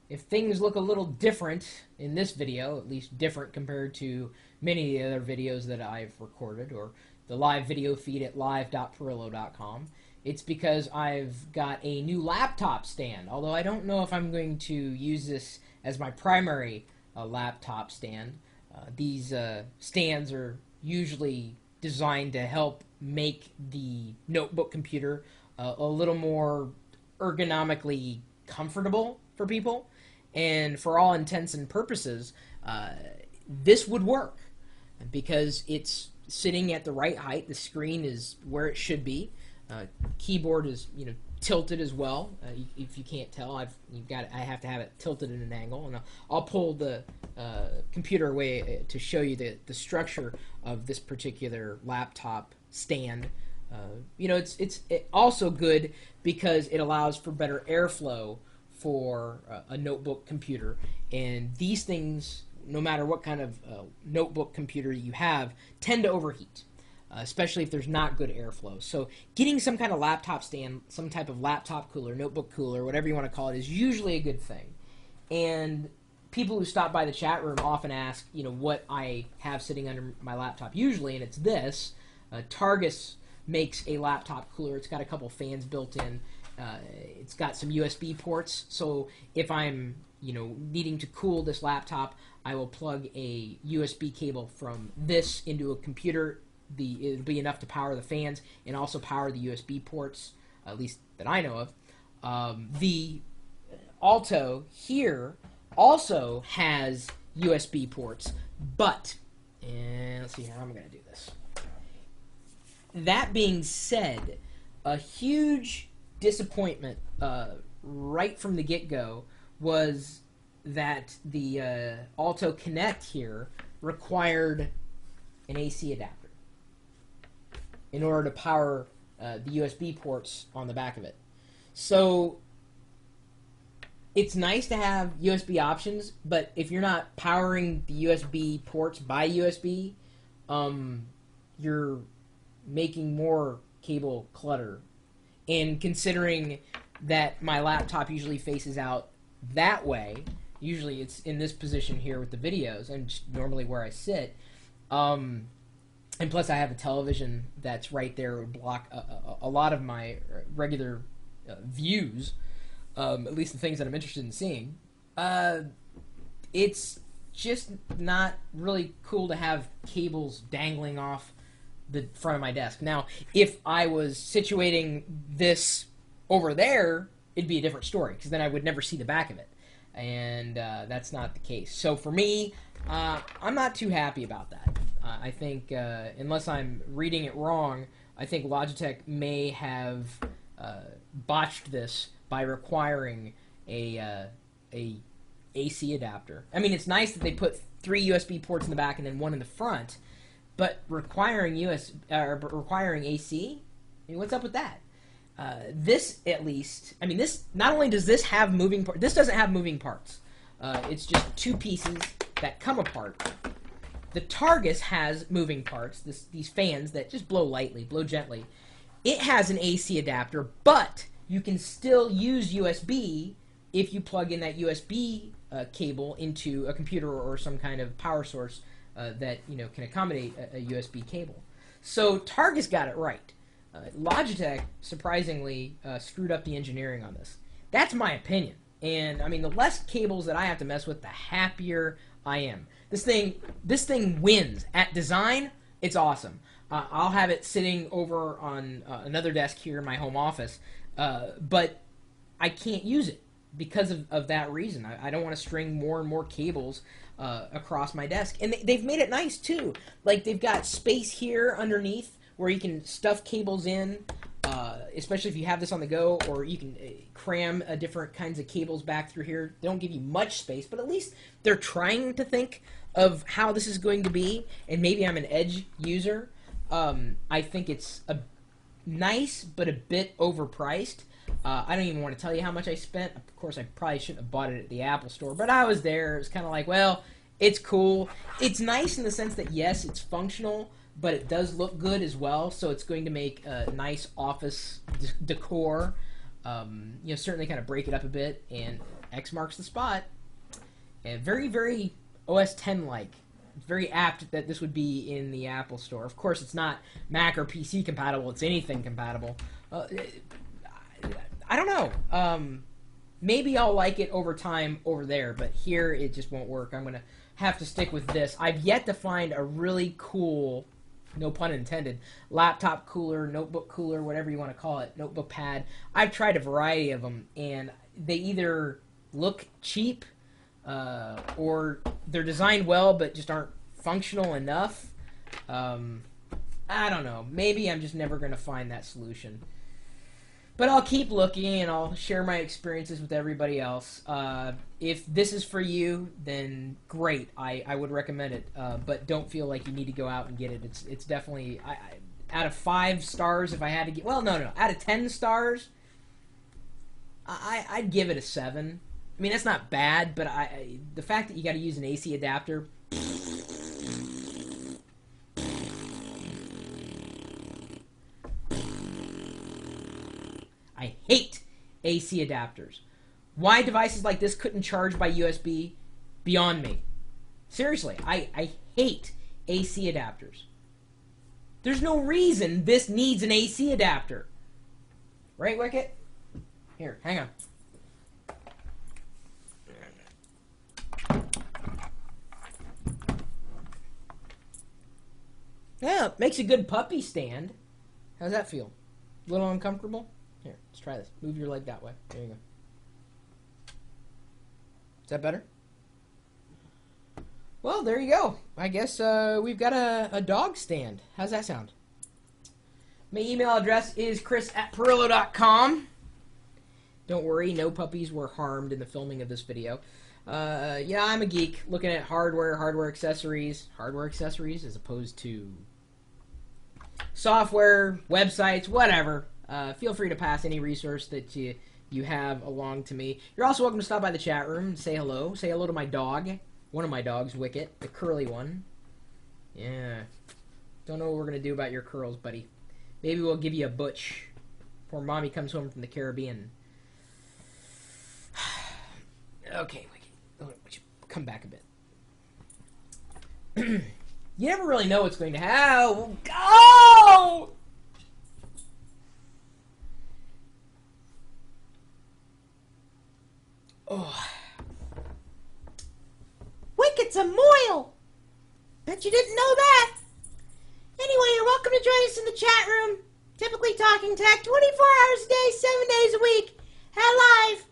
if things look a little different in this video, at least different compared to many of the other videos that I've recorded, or the live video feed at live.pirillo.com, it's because I've got a new laptop stand. Although I don't know if I'm going to use this as my primary laptop stand. These stands are usually designed to help make the notebook computer a little more ergonomically comfortable for people. And for all intents and purposes, this would work because it's sitting at the right height. The screen is where it should be. Keyboard is tilted as well. If you can't tell, I have to have it tilted at an angle, and I'll pull the computer away to show you the structure of this particular laptop stand. It's also good because it allows for better airflow for a notebook computer, and these things, no matter what kind of notebook computer you have, tend to overheat. Especially if there's not good airflow. So getting some kind of laptop stand, some type of laptop cooler, notebook cooler, whatever you want to call it, is usually a good thing. And people who stop by the chat room often ask, what I have sitting under my laptop usually, and it's this. Targus makes a laptop cooler. It's got a couple fans built in. It's got some USB ports, so if I'm needing to cool this laptop, I will plug a USB cable from this into a computer. It'll be enough to power the fans and also power the USB ports, at least that I know of. The Alto here also has USB ports, but, and let's see how I'm going to do this. That being said, a huge disappointment right from the get-go was that the Alto Connect here required an AC adapter in order to power the USB ports on the back of it. So it's nice to have USB options, but if you're not powering the USB ports by USB, you're making more cable clutter. And considering that my laptop usually faces out that way, usually it's in this position here with the videos, and normally where I sit, and plus I have a television that's right there. It would block a lot of my regular views, at least the things that I'm interested in seeing. It's just not really cool to have cables dangling off the front of my desk. Now, if I was situating this over there, it'd be a different story, because then I would never see the back of it. And that's not the case. So for me, I'm not too happy about that. I think, unless I'm reading it wrong, I think Logitech may have botched this by requiring a AC adapter. I mean, it's nice that they put 3 USB ports in the back and then 1 in the front, but requiring requiring AC? I mean, what's up with that? This, at least, I mean, this, not only does this have moving parts, this doesn't have moving parts. It's just 2 pieces that come apart. The Targus has moving parts, these fans that just blow lightly, blow gently. It has an AC adapter, but you can still use USB if you plug in that USB cable into a computer or some kind of power source that can accommodate a USB cable. So Targus got it right. Logitech, surprisingly, screwed up the engineering on this. That's my opinion. And, I mean, the less cables that I have to mess with, the happier I am. This thing wins. At design, it's awesome. I'll have it sitting over on another desk here in my home office, but I can't use it because of that reason. I don't want to string more and more cables across my desk. And they've made it nice, too. Like, they've got space here underneath where you can stuff cables in, especially if you have this on the go, or you can cram different kinds of cables back through here. They don't give you much space, but at least they're trying to think of how this is going to be, and maybe I'm an Edge user. I think it's nice, but a bit overpriced. I don't even want to tell you how much I spent. Of course, I probably shouldn't have bought it at the Apple Store, but I was there. It was kind of like, well, it's cool. It's nice in the sense that, yes, it's functional, but it does look good as well, so it's going to make a nice office decor. Certainly kind of break it up a bit, and X marks the spot. And very, very OS X-like. It's very apt that this would be in the Apple Store. Of course, it's not Mac or PC compatible. It's anything compatible. I don't know. Maybe I'll like it over time over there, but here it just won't work. I'm going to have to stick with this. I've yet to find a really cool, no pun intended, laptop cooler, notebook cooler, whatever you want to call it, notebook pad. I've tried a variety of them, and they either look cheap or they're designed well but just aren't functional enough. I don't know. Maybe I'm just never going to find that solution. But I'll keep looking, and I'll share my experiences with everybody else. If this is for you, then great. I would recommend it. But don't feel like you need to go out and get it. It's definitely... out of 5 stars, if I had to get... Well, no. Out of 10 stars, I'd give it a 7. I mean, that's not bad, but the fact that you got to use an AC adapter... I hate AC adapters. Why devices like this couldn't charge by USB? Beyond me. Seriously, I hate AC adapters. There's no reason this needs an AC adapter. Right, Wicket? Here, hang on. Yeah, it makes a good puppy stand. How's that feel? A little uncomfortable? Here, let's try this. Move your leg that way. There you go. Is that better? Well, there you go. I guess we've got a dog stand. How's that sound? My email address is chris@pirillo.com. Don't worry, no puppies were harmed in the filming of this video. Yeah, I'm a geek looking at hardware accessories as opposed to software, websites, whatever. Feel free to pass any resource that you have along to me. You're also welcome to stop by the chat room and say hello. Say hello to my dog. One of my dogs, Wicket, the curly one. Yeah. Don't know what we're going to do about your curls, buddy. Maybe we'll give you a butch before Mommy comes home from the Caribbean. Okay, Wicket. Come back a bit. You never really know what's going to happen. Go! Oh. Wicket's a moil! Bet you didn't know that! Anyway, you're welcome to join us in the chat room. Typically talking tech 24 hours a day, 7 days a week. Live.